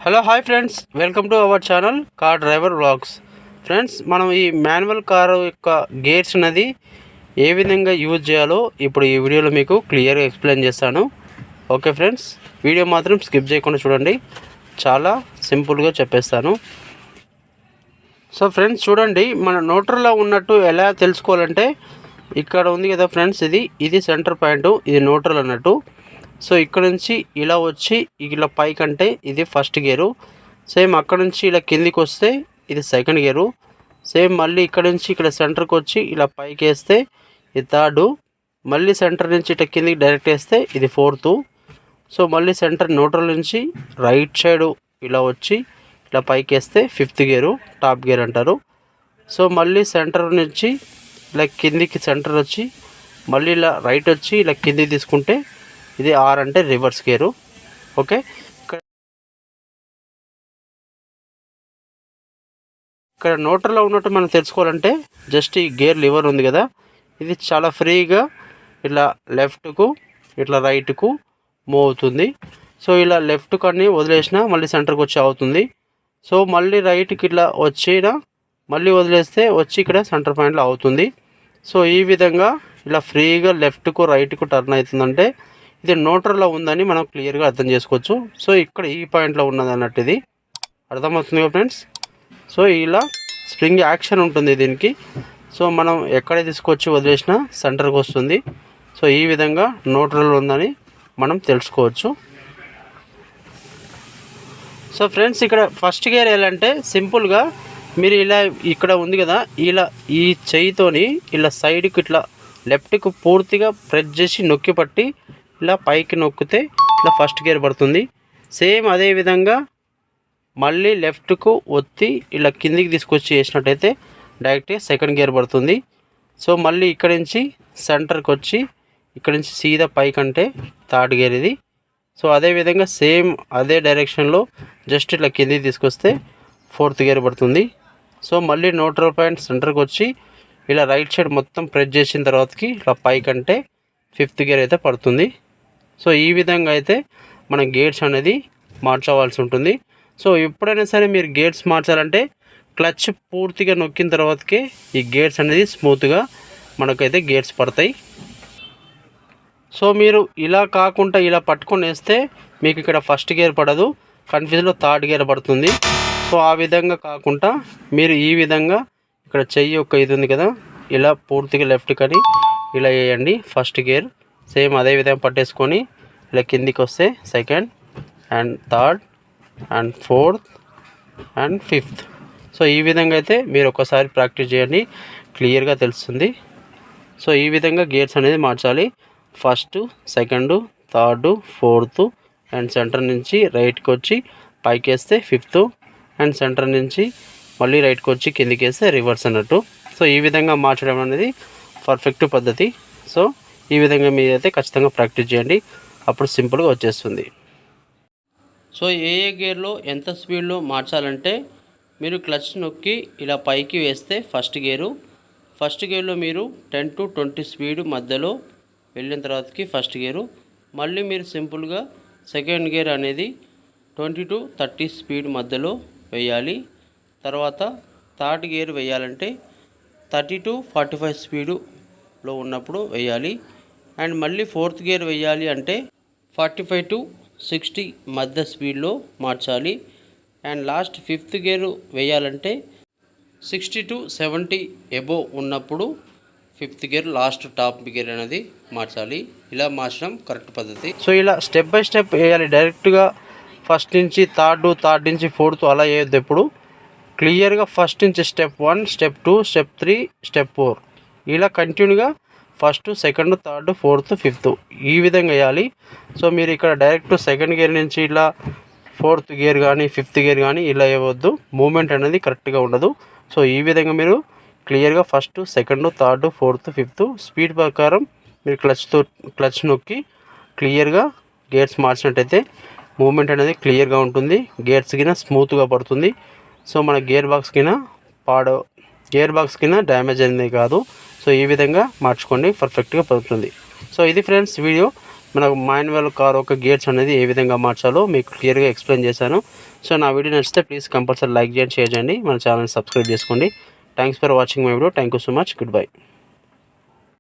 Hello hi friends, welcome to our channel car driver vlogs. Friends, మనం ఈ manual car యొక్క gears అనేది ఏ విధంగా యూజ్ చేయాలో ఇప్పుడు ఈ వీడియోలో మీకు క్లియర్గా ఎక్స్ప్లెయిన్ చేస్తాను. ఓకే ఫ్రెండ్స్, వీడియో మాత్రం స్కిప్ చేయకుండా చూడండి, చాలా సింపుల్గా చెప్పేస్తాను. సో ఫ్రెండ్స్ చూడండి, మన న్యూట్రల్లో ఉన్నట్టు ఎలా తెలుసుకోవాలంటే ఇక్కడ ఉంది కదా ఫ్రెండ్స్, ఇది సెంటర్ పాయింట్, ఇది న్యూట్రల్ అన్నట్టు. సో ఇక్కడ నుంచి ఇలా వచ్చి ఇలా పైకంటే ఇది ఫస్ట్ గేరు, సేమ్ అక్కడ నుంచి ఇలా కిందికి వస్తే ఇది సెకండ్ గేరు, సేమ్ మళ్ళీ ఇక్కడ నుంచి ఇక్కడ సెంటర్కి వచ్చి ఇలా పైకి వేస్తే ఇది థర్డు, మళ్ళీ సెంటర్ నుంచి ఇట్లా కిందికి డైరెక్ట్ వేస్తే ఇది ఫోర్తు. సో మళ్ళీ సెంటర్ న్యూట్రల్ నుంచి రైట్ సైడు ఇలా వచ్చి ఇలా పైకి వేస్తే ఫిఫ్త్ గేరు, టాప్ గేర్ అంటారు. సో మళ్ళీ సెంటర్ నుంచి ఇలా కిందికి సెంటర్ వచ్చి మళ్ళీ ఇలా రైట్ వచ్చి ఇలా కిందికి తీసుకుంటే ఇది ఆర్ అంటే రివర్స్ గేరు. ఓకే, ఇక్కడ న్యూట్రల్లో ఉన్నట్టు మనం తెలుసుకోవాలంటే జస్ట్ ఈ గేర్ లివర్ ఉంది కదా, ఇది చాలా ఫ్రీగా ఇట్లా లెఫ్ట్కు ఇట్లా రైట్కు మూవ్ అవుతుంది. సో ఇలా లెఫ్ట్ కన్నీ వదిలేసినా మళ్ళీ సెంటర్కి వచ్చి అవుతుంది. సో మళ్ళీ రైట్కి ఇట్లా వచ్చినా మళ్ళీ వదిలేస్తే వచ్చి ఇక్కడ సెంటర్ పాయింట్లో అవుతుంది. సో ఈ విధంగా ఇలా ఫ్రీగా లెఫ్ట్కు రైట్కు టర్న్ అవుతుందంటే ఇది న్యూట్రల్లో ఉందని మనం క్లియర్గా అర్థం చేసుకోవచ్చు. సో ఇక్కడ ఈ పాయింట్లో ఉన్నది అన్నట్టు ఇది అర్థమవుతుంది కదా ఫ్రెండ్స్. సో ఇలా స్ప్రింగ్ యాక్షన్ ఉంటుంది దీనికి. సో మనం ఎక్కడ తీసుకొచ్చి వదిలేసినా సెంటర్కి వస్తుంది. సో ఈ విధంగా న్యూట్రల్ ఉందని మనం తెలుసుకోవచ్చు. సో ఫ్రెండ్స్, ఇక్కడ ఫస్ట్ గేర్ ఏంటంటే సింపుల్గా మీరు ఇలా ఇక్కడ ఉంది కదా, ఇలా ఈ చెయ్యితోని ఇలా సైడ్కి ఇట్లా లెఫ్ట్కి పూర్తిగా ప్రెస్ చేసి నొక్కి పట్టి ఇలా పైకి నొక్కితే ఇలా ఫస్ట్ గేర్ పడుతుంది. సేమ్ అదే విధంగా మళ్ళీ లెఫ్ట్కు ఒత్తి ఇలా కిందికి తీసుకొచ్చి వేసినట్టయితే డైరెక్ట్గా సెకండ్ గేర్ పడుతుంది. సో మళ్ళీ ఇక్కడి నుంచి సెంటర్కి వచ్చి ఇక్కడి నుంచి సీదా పైకంటే థర్డ్ గేర్ ఇది. సో అదేవిధంగా సేమ్ అదే డైరెక్షన్లో జస్ట్ ఇట్లా కిందికి తీసుకొస్తే ఫోర్త్ గేర్ పడుతుంది. సో మళ్ళీ న్యూట్రల్ పాయింట్ సెంటర్కి వచ్చి ఇలా రైట్ సైడ్ మొత్తం ప్రెస్ చేసిన తర్వాతకి ఇలా పైకంటే ఫిఫ్త్ గేర్ అయితే పడుతుంది. సో ఈ విధంగా అయితే మనం గేర్స్ అనేది మార్చవలసి ఉంటుంది. సో ఎప్పుడైనా సరే మీరు గేర్స్ మార్చాలంటే క్లచ్ పూర్తిగా నొక్కిన తర్వాతకే ఈ గేర్స్ అనేది స్మూత్గా మనకైతే గేర్స్ పడతాయి. సో మీరు ఇలా కాకుండా ఇలా పట్టుకొని వేస్తే మీకు ఇక్కడ ఫస్ట్ గేర్ పడదు, కన్ఫ్యూజ్లో థర్డ్ గేర్ పడుతుంది. సో ఆ విధంగా కాకుండా మీరు ఈ విధంగా ఇక్కడ చెయ్యి ఒక ఇది ఉంది కదా, ఇలా పూర్తిగా లెఫ్ట్ కానీ ఇలా వేయండి ఫస్ట్ గేర్. సేమ్ అదే విధంగా పట్టేసుకొని ఇలా కిందికి వస్తే second and third and fourth and fifth. So ఈ విధంగా అయితే మీరు ఒకసారి ప్రాక్టీస్ చేయండి, క్లియర్గా తెలుస్తుంది. సో ఈ విధంగా గేర్స్ అనేది మార్చాలి. First, second, third, fourth and centre నుంచి రైట్కి వచ్చి పైకి వేస్తే ఫిఫ్త్ అండ్ సెంటర్ నుంచి మళ్ళీ రైట్కి వచ్చి కిందికి వేస్తే రివర్స్ అన్నట్టు. సో ఈ విధంగా మార్చడం అనేది పర్ఫెక్ట్ పద్ధతి. సో ఈ విధంగా మీరైతే ఖచ్చితంగా ప్రాక్టీస్ చేయండి, అప్పుడు సింపుల్గా వచ్చేస్తుంది. సో ఏ గేర్లో ఎంత స్పీడ్లో మార్చాలంటే మీరు క్లచ్ నొక్కి ఇలా పైకి వేస్తే ఫస్ట్ గేర్లో మీరు 10 to 20 స్పీడ్ మధ్యలో వెళ్ళిన తర్వాతకి ఫస్ట్ గేరు. మళ్ళీ మీరు సింపుల్గా సెకండ్ గేర్ అనేది 20 to 30 స్పీడ్ మధ్యలో వేయాలి. తర్వాత థర్డ్ గేర్ వేయాలంటే 30 to 45 స్పీడులో ఉన్నప్పుడు వేయాలి. అండ్ మళ్ళీ ఫోర్త్ గేర్ వేయాలి అంటే 45 to 60 మధ్య స్పీడ్లో మార్చాలి. అండ్ లాస్ట్ ఫిఫ్త్ గేర్ వేయాలంటే 60 to 70 ఎబోవ్ ఉన్నప్పుడు fifth gear last top gear అనేది మార్చాలి. ఇలా మార్చడం కరెక్ట్ పద్ధతి. సో ఇలా స్టెప్ బై స్టెప్ వేయాలి, డైరెక్ట్గా ఫస్ట్ నుంచి థర్డ్ నుంచి ఫోర్త్ అలా వేయద్దు. ఎప్పుడు క్లియర్గా ఫస్ట్ నుంచి స్టెప్ 1, స్టెప్ 2, స్టెప్ 3, స్టెప్ 4 ఇలా కంటిన్యూగా first, second, third, fourth, fifth ఈ విధంగా వేయాలి. సో మీరు ఇక్కడ డైరెక్ట్ సెకండ్ గేర్ నుంచి ఇలా ఫోర్త్ గేర్ కానీ ఫిఫ్త్ గేర్ కానీ ఇలా వేయవద్దు, మూమెంట్ అనేది కరెక్ట్గా ఉండదు. సో ఈ విధంగా మీరు క్లియర్గా first, second, third, fourth, fifth speed ప్రకారం మీరు క్లచ్ నొక్కి క్లియర్గా గేర్స్ మార్చినట్టయితే మూమెంట్ అనేది క్లియర్గా ఉంటుంది, గేర్స్ కింద స్మూత్గా పడుతుంది. సో మన గేర్ బాక్స్ కింద డ్యామేజ్ అనేది కాదు. సో ఈ విధంగా మార్చుకోండి, పర్ఫెక్ట్గా పడుతుంది. సో ఇది ఫ్రెండ్స్ వీడియో, మనకు మాన్యువల్ కార్ ఒక గేర్స్ అనేది ఏ విధంగా మార్చాలో మీకు క్లియర్గా ఎక్స్ప్లెయిన్ చేశాను. సో నా వీడియో నచ్చితే ప్లీజ్ కంపల్సరీ లైక్ చేయండి, షేర్ చేయండి, మన ఛానల్ సబ్స్క్రైబ్ చేసుకోండి. Thanks for watching my video. Thank you so much. Good bye.